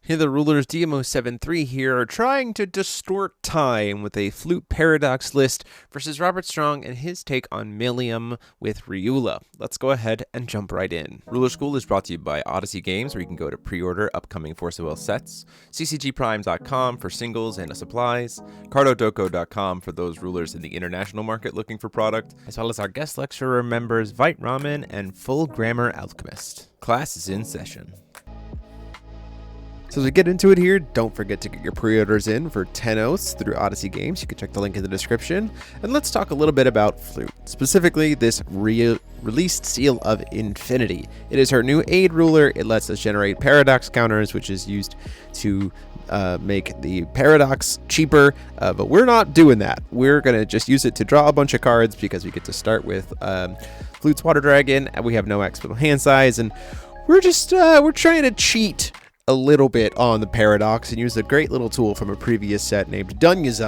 Hey, the rulers DMO73 here are trying to distort time with a Flute paradox list versus Robert Strong and his take on Millium with Ryula. Let's go ahead and jump right in. Ruler School is brought to you by Odyssey Games, where you can go to pre-order upcoming Force of Will sets, ccgprime.com for singles and supplies, cardodoko.com for those rulers in the international market looking for product, as well as our guest lecturer members Vite Ramen and Full Grammar Alchemist. Class is in session. So as we get into it here, don't forget to get your pre-orders in for 10 oaths through Odyssey Games. You can check the link in the description. And let's talk a little bit about Flute, specifically this released Seal of Infinity. It is her new aid ruler. It lets us generate paradox counters, which is used to make the paradox cheaper, but we're not doing that. We're going to just use it to draw a bunch of cards because we get to start with Flute's Water Dragon, and we have no exponential hand size, and we're just we're trying to cheat a little bit on the paradox and use a great little tool from a previous set named Denius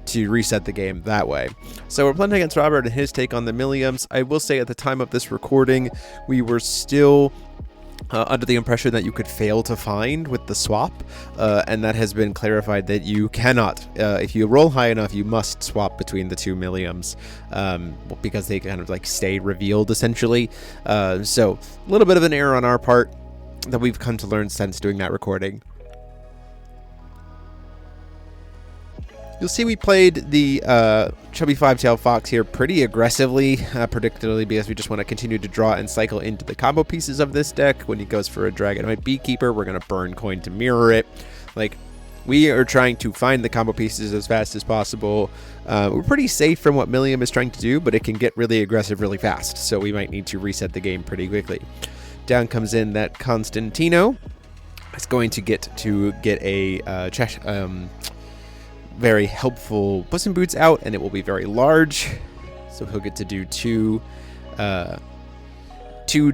to reset the game that way. So we're playing against Robert and his take on the Milliums. I will say at the time of this recording, we were still under the impression that you could fail to find with the swap, and that has been clarified that you cannot. If you roll high enough, you must swap between the two Milliums, because they kind of like stay revealed essentially. So a little bit of an error on our part that we've come to learn since doing that recording. You'll see we played the Chubby Five-Tailed Fox here pretty aggressively, particularly because we just want to continue to draw and cycle into the combo pieces of this deck. When he goes for a Dragonite Beekeeper, we're going to burn coin to mirror it. Like, we are trying to find the combo pieces as fast as possible. We're pretty safe from what Millium is trying to do, but it can get really aggressive really fast, so we might need to reset the game pretty quickly. Down comes in that Constantino. It's going to get a very helpful Puss in Boots out, and it will be very large. So he'll get to do two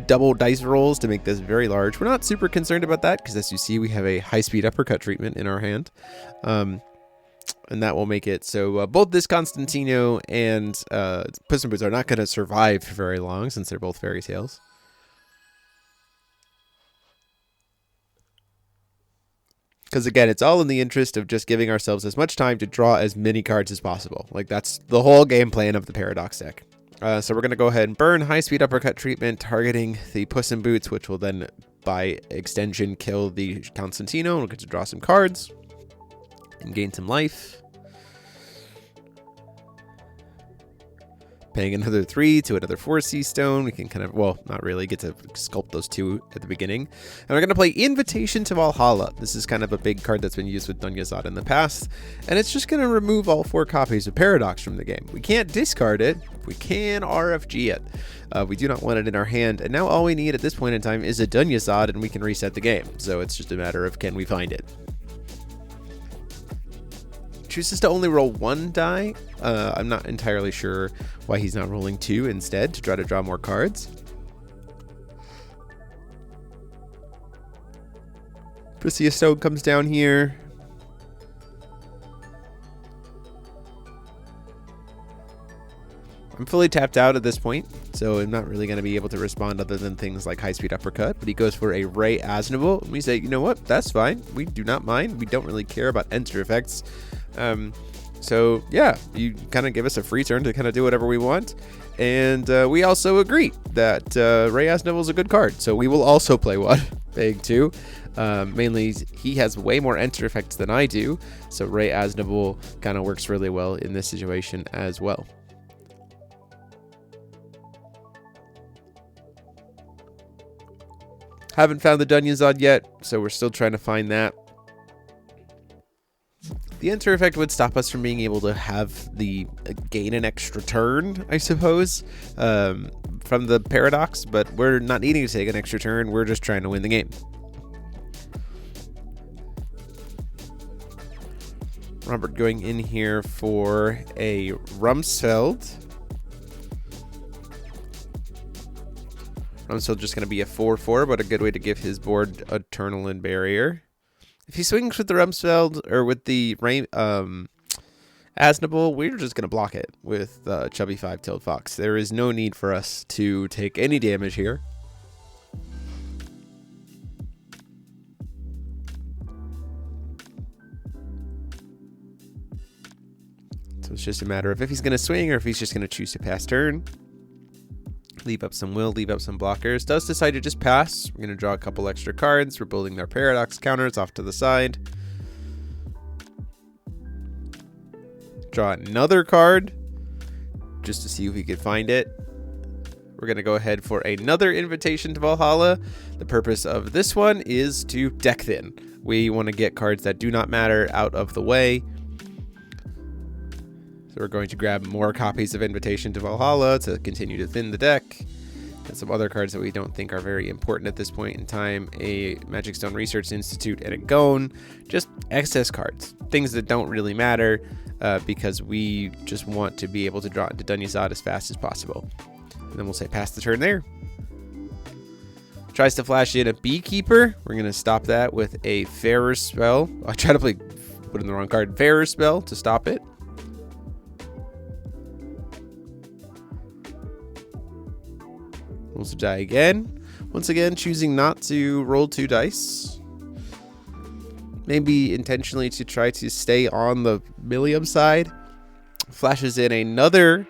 double dice rolls to make this very large. We're not super concerned about that because, as you see, we have a high-speed uppercut treatment in our hand. And that will make it so both this Constantino and Puss in Boots are not going to survive for very long since they're both fairy tales. Because again, it's all in the interest of just giving ourselves as much time to draw as many cards as possible. Like, that's the whole game plan of the Paradox deck. So we're going to go ahead and burn high-speed uppercut treatment, targeting the Puss in Boots, which will then, by extension, kill the Constantino. We'll get to draw some cards and gain some life. Paying another 3 to another 4 sea stone. We can kind of, well, not really, get to sculpt those two at the beginning. And we're going to play Invitation to Valhalla. This is kind of a big card that's been used with Dunyazad in the past. And it's just going to remove all 4 copies of Paradox from the game. We can't discard it. We can RFG it. We do not want it in our hand. And now all we need at this point in time is a Dunyazad, and we can reset the game. So it's just a matter of, can we find it? Chooses to only roll 1 die. I'm not entirely sure why he's not rolling 2 instead to try to draw more cards. Priscilla Stone comes down here. I'm fully tapped out at this point, so I'm not really going to be able to respond other than things like high-speed uppercut, but he goes for a Ray Asnable, and we say, you know what, that's fine. We do not mind. We don't really care about enter effects. So yeah, you kind of give us a free turn to kind of do whatever we want. And we also agree that Ray Asnable is a good card, so we will also play one. Paying 2. Mainly, he has way more enter effects than I do, so Ray Asnable kind of works really well in this situation as well. Haven't found the Dunyazad yet, so we're still trying to find that. The enter effect would stop us from being able to have the gain an extra turn, I suppose, from the Paradox, but we're not needing to take an extra turn. We're just trying to win the game. Robert going in here for a Rumsfeld. Rumsfeld just going to be a 4/4, but a good way to give his board a Eternal and Barrier. If he swings with the Rumsfeld or with the Asnable, we're just going to block it with Chubby Five-Tailed Fox. There is no need for us to take any damage here. So it's just a matter of if he's going to swing or if he's just going to choose to pass turn. Leave up some will, leave up some blockers. Does decide to just pass. We're going to draw a couple extra cards. We're building their paradox counters off to the side. Draw another card just to see if we can find it. We're going to go ahead for another invitation to Valhalla. The purpose of this one is to deck thin. We want to get cards that do not matter out of the way. So we're going to grab more copies of Invitation to Valhalla to continue to thin the deck. And some other cards that we don't think are very important at this point in time. A Magic Stone Research Institute and a Gone. Just excess cards. Things that don't really matter because we just want to be able to draw into Denius as fast as possible. And then we'll say pass the turn there. Tries to flash in a Beekeeper. We're going to stop that with a Fairer Spell. I tried to put in the wrong card. Fairer Spell to stop it. Rolls a die again. Once again, choosing not to roll 2 dice. Maybe intentionally to try to stay on the Millium side. Flashes in another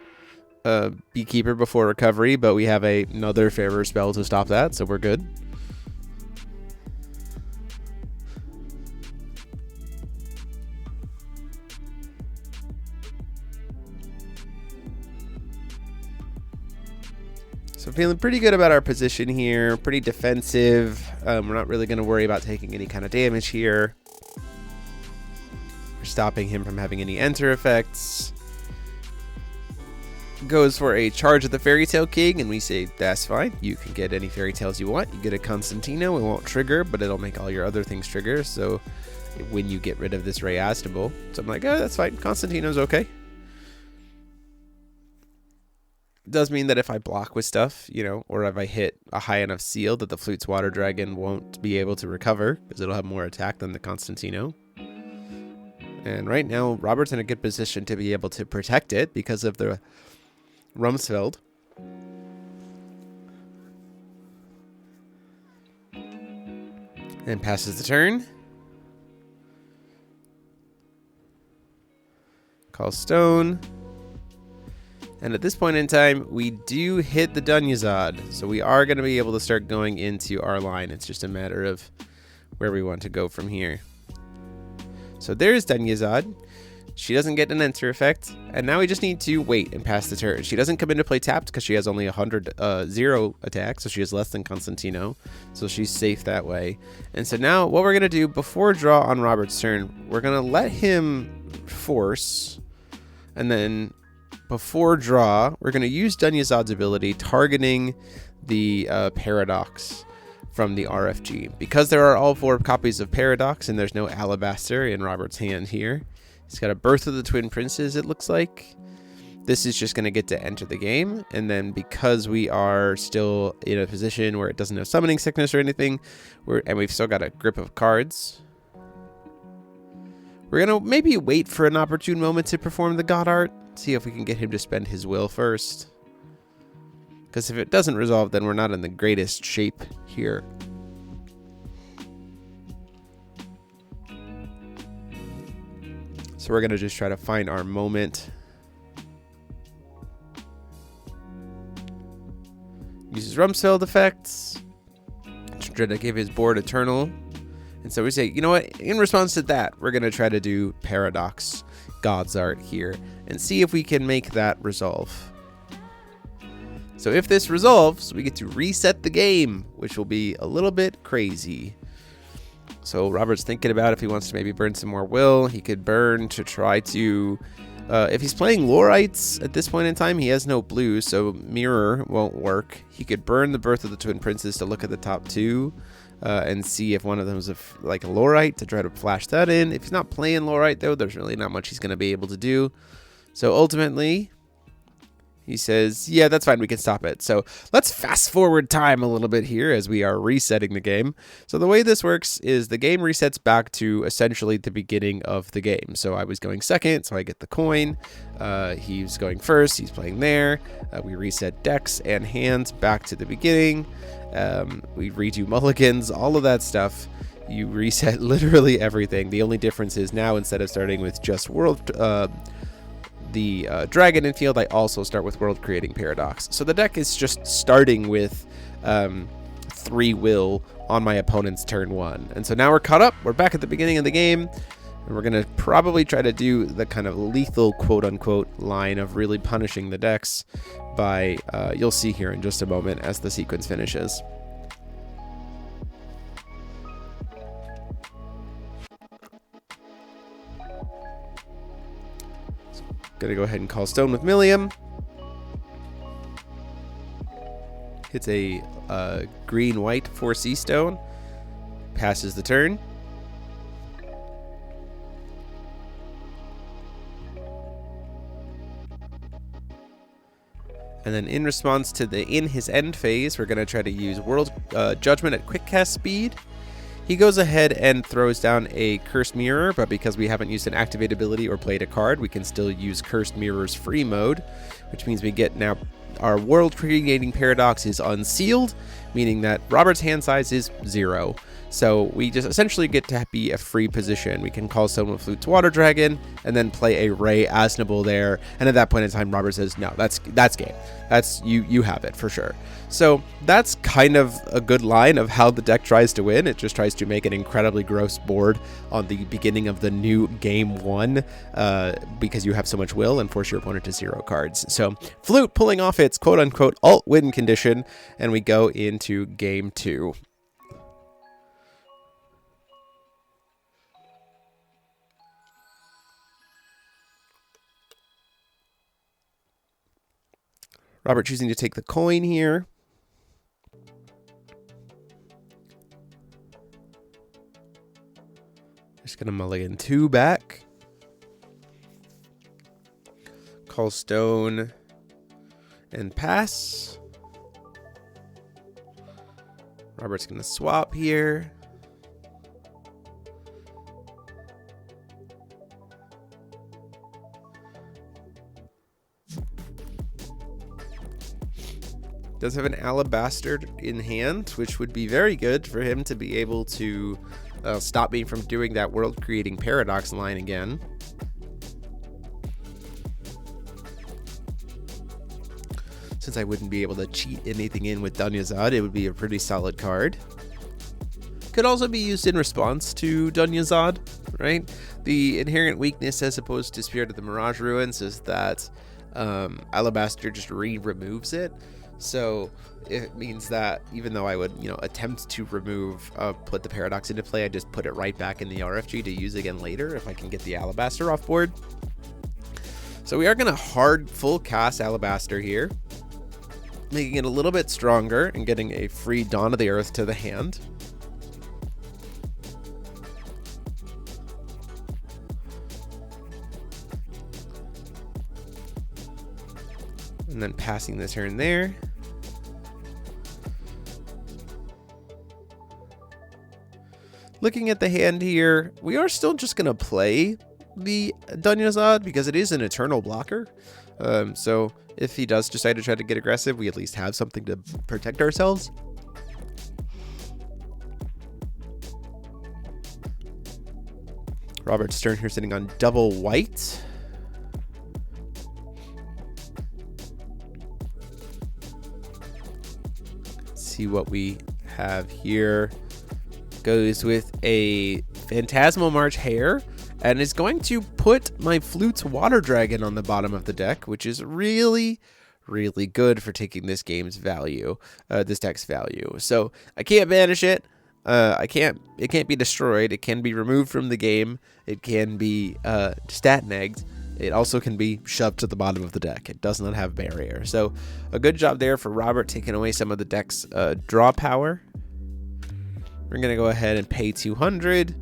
Beekeeper before recovery, but we have another Fairer Spell to stop that, so we're good. So feeling pretty good about our position here, pretty defensive. We're not really going to worry about taking any kind of damage here. We're stopping him from having any enter effects. Goes for a charge of the Fairy Tale King, and we say that's fine. You can get any fairy tales you want. You get a Constantino, it won't trigger, but it'll make all your other things trigger. So when you get rid of this Rayastable, so I'm like, oh, that's fine. Constantino's okay. It does mean that if I block with stuff, you know, or if I hit a high enough seal, that the Flute's Water Dragon won't be able to recover because it'll have more attack than the Constantino. And right now, Robert's in a good position to be able to protect it because of the Rumsfeld. And passes the turn. Call Stone. And at this point in time, we do hit the Dunyazad. So we are going to be able to start going into our line. It's just a matter of where we want to go from here. So there's Dunyazad. She doesn't get an enter effect, and now we just need to wait and pass the turn. She doesn't come into play tapped because she has only 0 attack, so she has less than Constantino, so she's safe that way. And so now what we're going to do before draw on Robert's turn, we're going to let him force, and then before draw, we're going to use Dunyazad's ability targeting the Paradox from the RFG. Because there are all 4 copies of Paradox and there's no Alabaster in Robert's hand here, he's got a Birth of the Twin Princes, it looks like. This is just going to get to enter the game. And then because we are still in a position where it doesn't have Summoning Sickness or anything, and we've still got a grip of cards, we're going to maybe wait for an opportune moment to perform the God Art. See if we can get him to spend his will first. Because if it doesn't resolve, then we're not in the greatest shape here. So we're going to just try to find our moment. Uses Rumsfeld effects. Try to give his board Eternal. And so we say, you know what? In response to that, we're going to try to do Paradox God's Art here and see if we can make that resolve. So if this resolves, we get to reset the game, which will be a little bit crazy. So Robert's thinking about if he wants to maybe burn some more will. He could burn to try to... if he's playing Lorites at this point in time, he has no blue, so Mirror won't work. He could burn the Birth of the Twin Princes to look at the top 2 and see if one of them is like a Lorite to try to flash that in. If he's not playing Lorite, though, there's really not much he's going to be able to do. So ultimately... he says, yeah, that's fine. We can stop it. So let's fast forward time a little bit here as we are resetting the game. So the way this works is the game resets back to essentially the beginning of the game. So I was going second, so I get the coin. He's going first. He's playing there. We reset decks and hands back to the beginning. We redo mulligans, all of that stuff. You reset literally everything. The only difference is now instead of starting with just the dragon in field, I also start with World Creating Paradox. So the deck is just starting with 3 will on my opponent's turn 1. And so now we're caught up. We're back at the beginning of the game. And we're going to probably try to do the kind of lethal quote-unquote line of really punishing the decks by, you'll see here in just a moment as the sequence finishes. So, going to go ahead and call stone with Millium. Hits a green-white 4C stone. Passes the turn. And then in response to the in his end phase, we're going to try to use World Judgment at quick cast speed. He goes ahead and throws down a Cursed Mirror, but because we haven't used an activate ability or played a card, we can still use Cursed Mirror's free mode, which means we get now our World Creating Paradox is unsealed, meaning that Robert's hand size is 0. So we just essentially get to be a free position. We can call someone with Flute's Water Dragon and then play a Ray Asnable there. And at that point in time, Robert says, no, that's game. That's you have it for sure. So that's kind of a good line of how the deck tries to win. It just tries to make an incredibly gross board on the beginning of the new game 1 because you have so much will and force your opponent to 0 cards. So Flute pulling off its quote unquote alt win condition, and we go into game 2. Robert choosing to take the coin here. Just going to mulligan 2 back. Call stone and pass. Robert's going to swap here. Does have an alabaster in hand, which would be very good for him to be able to stop me from doing that World Creating Paradox line again. Since I wouldn't be able to cheat anything in with Denius, it would be a pretty solid card. Could also be used in response to Denius, right? The inherent weakness as opposed to Spirit of the Mirage Ruins is that alabaster just removes it. So it means that even though I would, attempt to put the paradox into play, I just put it right back in the RFG to use again later if I can get the alabaster off board. So we are going to hard full cast alabaster here, making it a little bit stronger and getting a free Dawn of the Earth to the hand. And then passing the turn there. Looking at the hand here, we are still just going to play the Denius because it is an eternal blocker. So if he does decide to try to get aggressive, we at least have something to protect ourselves. Robert's turn here sitting on double white. Let's see what we have here. Goes with a Phantasmal March Hare and is going to put my Flute's Water Dragon on the bottom of the deck, which is really, really good for taking this game's value, this deck's value. So I can't banish it. It can't be destroyed. It can be removed from the game. It can be stat negged. It also can be shoved to the bottom of the deck. It does not have barrier. So a good job there for Robert, taking away some of the deck's draw power. We're going to go ahead and pay 200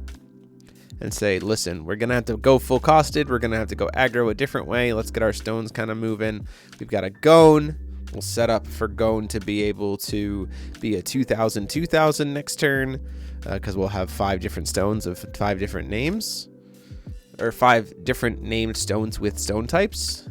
and say, listen, we're going to have to go full costed. We're going to have to go aggro a different way. Let's get our stones kind of moving. We've got a Gone. We'll set up for Gone to be able to be a 2,000 next turn because we'll have 5 different stones of 5 different names, or 5 different named stones with stone types.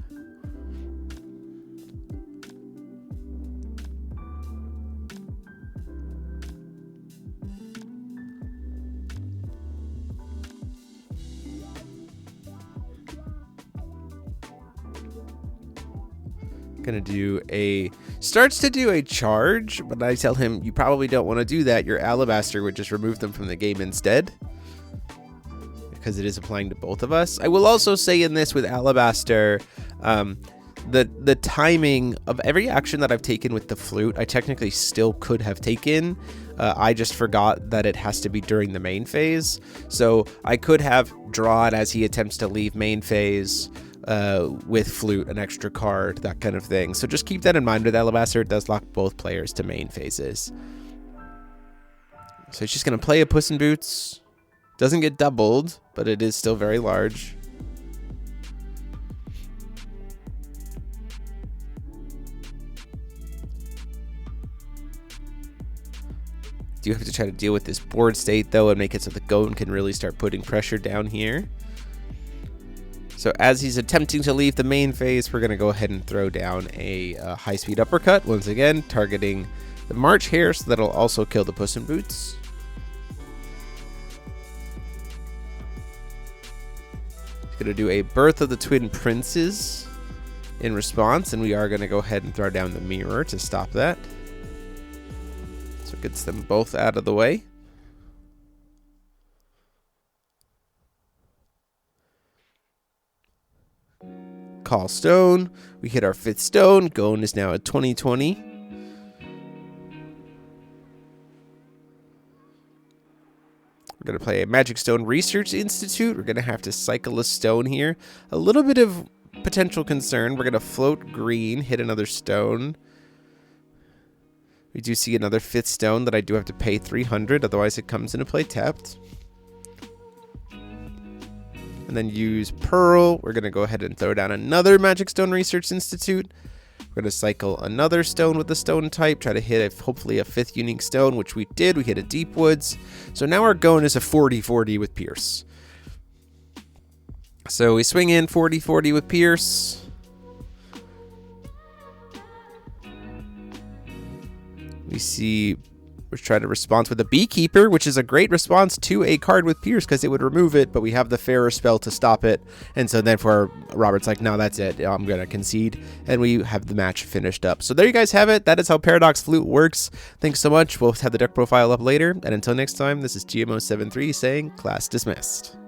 Gonna do a, starts to do a charge, but I tell him, you probably don't want to do that. Your Alabaster would just remove them from the game instead, because it is applying to both of us. I will also say in this with Alabaster, the timing of every action that I've taken with the Flute, I technically still could have taken. I just forgot that it has to be during the main phase. So I could have drawn as he attempts to leave main phase with Flute, an extra card, that kind of thing. So just keep that in mind with Alabaster. It does lock both players to main phases. So he's just going to play a Puss in Boots. Doesn't get doubled, but it is still very large. Do have to try to deal with this board state though and make it so the Gone can really start putting pressure down here. So as he's attempting to leave the main phase, we're going to go ahead and throw down a high-speed uppercut, once again targeting the March Hare, so that'll also kill the Puss in Boots. He's going to do a Birth of the Twin Princes in response, and we are going to go ahead and throw down the Mirror to stop that. So it gets them both out of the way. Call Stone. We hit our 5th stone. Gone is now at 2020. We're going to play a Magic Stone Research Institute. We're going to have to cycle a stone here. A little bit of potential concern. We're going to float green, hit another stone. We do see another 5th stone that I do have to pay 300, otherwise it comes into play tapped. And then use Pearl. We're going to go ahead and throw down another Magic Stone Research Institute. We're going to cycle another stone with the stone type, try to hit hopefully a 5th unique stone, which we did. We hit a Deep Woods. So now our Gone is a 40-40 with Pierce. So we swing in 40-40 with Pierce. We see we're trying to respond with a Beekeeper, which is a great response to a card with Pierce because it would remove it, but we have the Fairer spell to stop it. And so then for Robert's like, no, that's it. I'm going to concede. And we have the match finished up. So there you guys have it. That is how Paradox Flute works. Thanks so much. We'll have the deck profile up later. And until next time, this is GMO73 saying class dismissed.